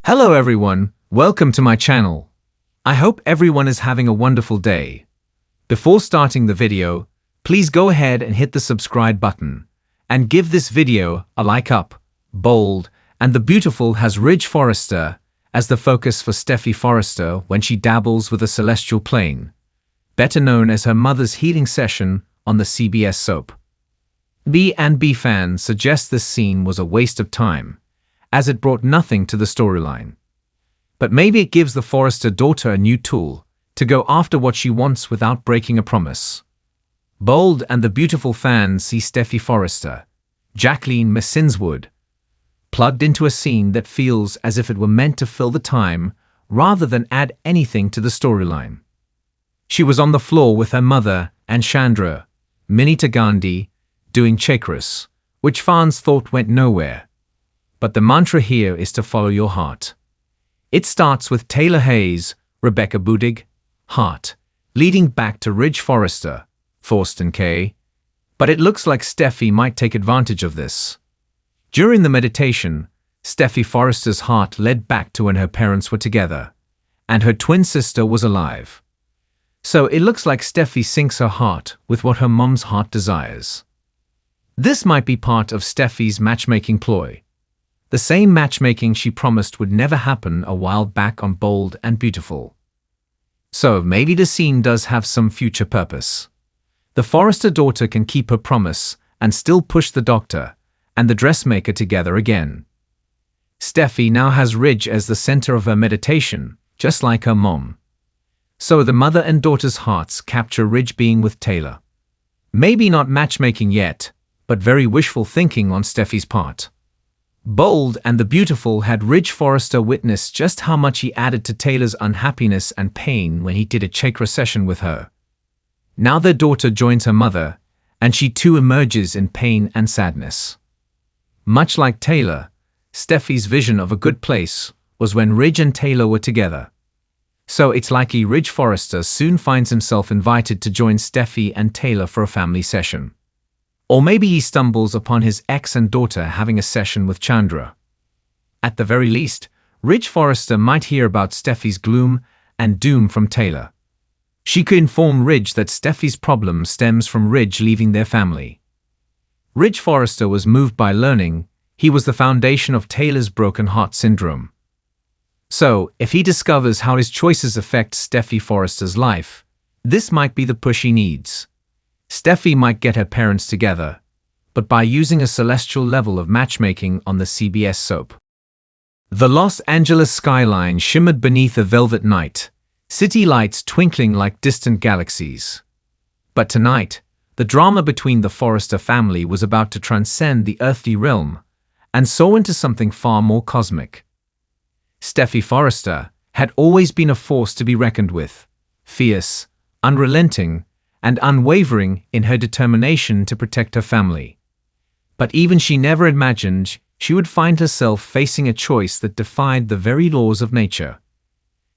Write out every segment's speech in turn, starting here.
Hello everyone, welcome to my channel. I hope everyone is having a wonderful day. Before starting the video, please go ahead and hit the subscribe button and give this video a like up. Bold and the Beautiful has Ridge Forrester as the focus for Steffy Forrester when she dabbles with a celestial plane, better known as her mother's healing session on the CBS soap. B&B fans suggest this scene was a waste of time, as it brought nothing to the storyline. But maybe it gives the Forrester daughter a new tool to go after what she wants without breaking a promise. Bold and the Beautiful fans see Steffy Forrester, Jacqueline Messinswood, plugged into a scene that feels as if it were meant to fill the time rather than add anything to the storyline. She was on the floor with her mother and Chandra, Minita Gandhi, doing chakras, which fans thought went nowhere. But the mantra here is to follow your heart. It starts with Taylor Hayes, Rebecca Budig, Heart, leading back to Ridge Forrester, Thorsten K. But it looks like Steffy might take advantage of this. During the meditation, Steffy Forrester's heart led back to when her parents were together, and her twin sister was alive. So it looks like Steffy syncs her heart with what her mom's heart desires. This might be part of Steffy's matchmaking ploy. The same matchmaking she promised would never happen a while back on Bold and Beautiful. So maybe the scene does have some future purpose. The Forrester daughter can keep her promise and still push the doctor and the dressmaker together again. Steffy now has Ridge as the center of her meditation, just like her mom. So the mother and daughter's hearts capture Ridge being with Taylor. Maybe not matchmaking yet, but very wishful thinking on Steffy's part. Bold and the Beautiful had Ridge Forrester witness just how much he added to Taylor's unhappiness and pain when he did a chakra session with her. Now their daughter joins her mother, and she too emerges in pain and sadness. Much like Taylor, Steffy's vision of a good place was when Ridge and Taylor were together. So it's likely Ridge Forrester soon finds himself invited to join Steffy and Taylor for a family session. Or maybe he stumbles upon his ex and daughter having a session with Chandra. At the very least, Ridge Forrester might hear about Steffy's gloom and doom from Taylor. She could inform Ridge that Steffy's problem stems from Ridge leaving their family. Ridge Forrester was moved by learning he was the foundation of Taylor's broken heart syndrome. So, if he discovers how his choices affect Steffy Forrester's life, this might be the push he needs. Steffy might get her parents together, but by using a celestial level of matchmaking on the CBS soap. The Los Angeles skyline shimmered beneath a velvet night, city lights twinkling like distant galaxies. But tonight, the drama between the Forrester family was about to transcend the earthly realm and soar into something far more cosmic. Steffy Forrester had always been a force to be reckoned with, fierce, unrelenting, and unwavering in her determination to protect her family. But even she never imagined she would find herself facing a choice that defied the very laws of nature.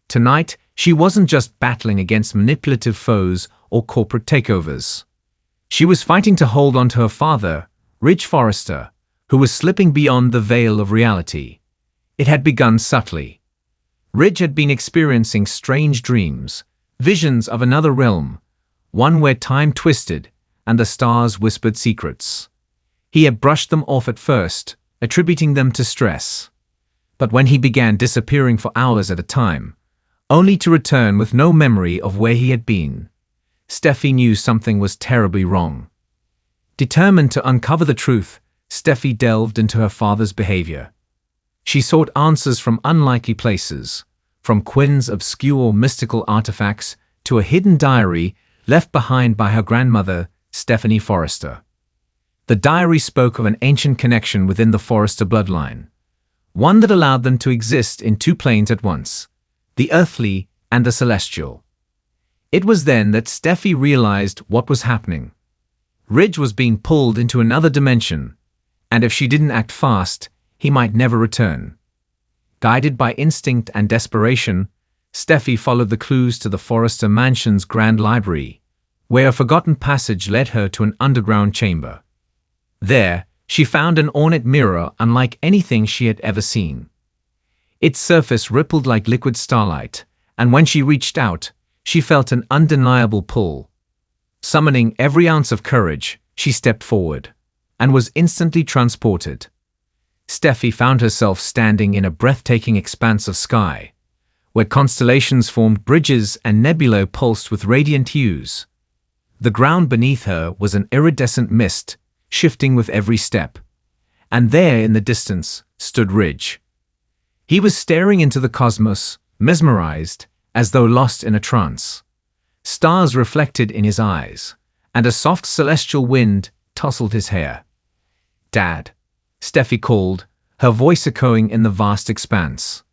Tonight, she wasn't just battling against manipulative foes or corporate takeovers. She was fighting to hold on to her father, Ridge Forrester, who was slipping beyond the veil of reality. It had begun subtly. Ridge had been experiencing strange dreams, visions of another realm, one where time twisted and the stars whispered secrets. He had brushed them off at first, attributing them to stress. But when he began disappearing for hours at a time, only to return with no memory of where he had been, Steffy knew something was terribly wrong. Determined to uncover the truth, Steffy delved into her father's behavior. She sought answers from unlikely places, from Quinn's obscure mystical artifacts to a hidden diary left behind by her grandmother, Stephanie Forrester. The diary spoke of an ancient connection within the Forrester bloodline, one that allowed them to exist in two planes at once, the earthly and the celestial. It was then that Steffy realized what was happening. Ridge was being pulled into another dimension, and if she didn't act fast, he might never return. Guided by instinct and desperation, Steffy followed the clues to the Forrester mansion's grand library, where a forgotten passage led her to an underground chamber. There, she found an ornate mirror unlike anything she had ever seen. Its surface rippled like liquid starlight, and when she reached out, she felt an undeniable pull. Summoning every ounce of courage, she stepped forward, and was instantly transported. Steffi found herself standing in a breathtaking expanse of sky, where constellations formed bridges and nebulae pulsed with radiant hues. The ground beneath her was an iridescent mist, shifting with every step. And there in the distance stood Ridge. He was staring into the cosmos, mesmerized, as though lost in a trance. Stars reflected in his eyes, and a soft celestial wind tousled his hair. "Dad," Steffi called, her voice echoing in the vast expanse.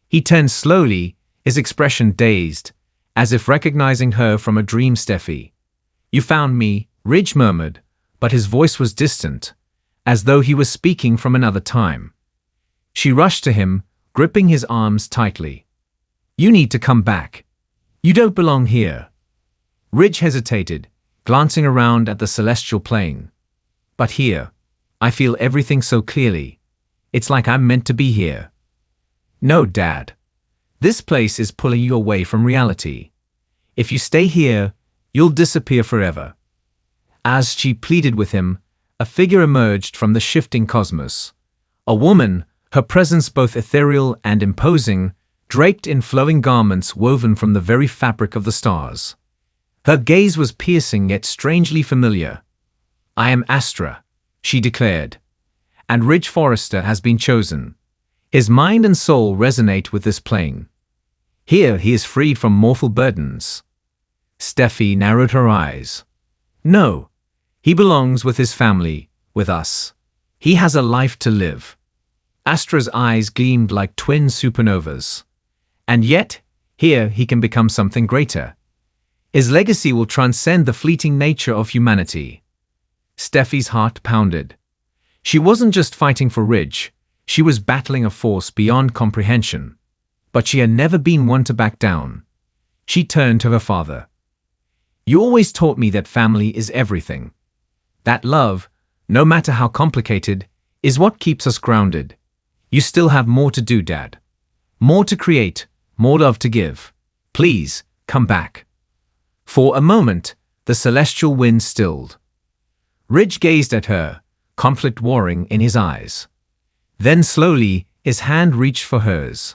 He turned slowly, his expression dazed, as if recognizing her from a dream. "Steffi, you found me," Ridge murmured, but his voice was distant, as though he was speaking from another time. She rushed to him, gripping his arms tightly. "You need to come back. You don't belong here." Ridge hesitated, glancing around at the celestial plane. "But here, I feel everything so clearly. It's like I'm meant to be here." "No, Dad. This place is pulling you away from reality. If you stay here, you'll disappear forever." As she pleaded with him, a figure emerged from the shifting cosmos. A woman, her presence both ethereal and imposing, draped in flowing garments woven from the very fabric of the stars. Her gaze was piercing yet strangely familiar. "I am Astra," she declared, "and Ridge Forrester has been chosen. His mind and soul resonate with this plane. Here he is freed from mortal burdens." Steffi narrowed her eyes. "No, he belongs with his family, with us. He has a life to live." Astra's eyes gleamed like twin supernovas. "And yet, here he can become something greater. His legacy will transcend the fleeting nature of humanity." Steffi's heart pounded. She wasn't just fighting for Ridge, she was battling a force beyond comprehension. But she had never been one to back down. She turned to her father. "You always taught me that family is everything. That love, no matter how complicated, is what keeps us grounded. You still have more to do, Dad. More to create, more love to give. Please, come back." For a moment, the celestial wind stilled. Ridge gazed at her, conflict warring in his eyes. Then slowly, his hand reached for hers.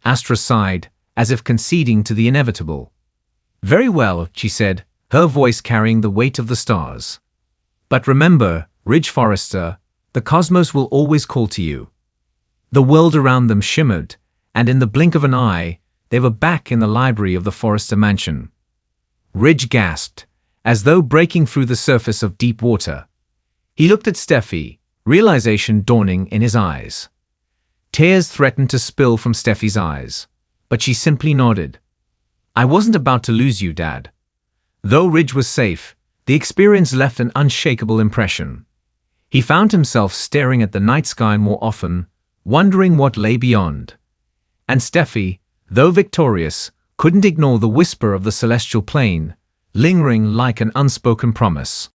Astra sighed, as if conceding to the inevitable. "Very well," she said, her voice carrying the weight of the stars. "But remember, Ridge Forrester, the cosmos will always call to you." The world around them shimmered, and in the blink of an eye, they were back in the library of the Forrester mansion. Ridge gasped, as though breaking through the surface of deep water. He looked at Steffi, realization dawning in his eyes. Tears threatened to spill from Steffi's eyes, but she simply nodded. "I wasn't about to lose you, Dad." Though Ridge was safe, the experience left an unshakable impression. He found himself staring at the night sky more often, wondering what lay beyond. And Steffi, though victorious, couldn't ignore the whisper of the celestial plane, lingering like an unspoken promise.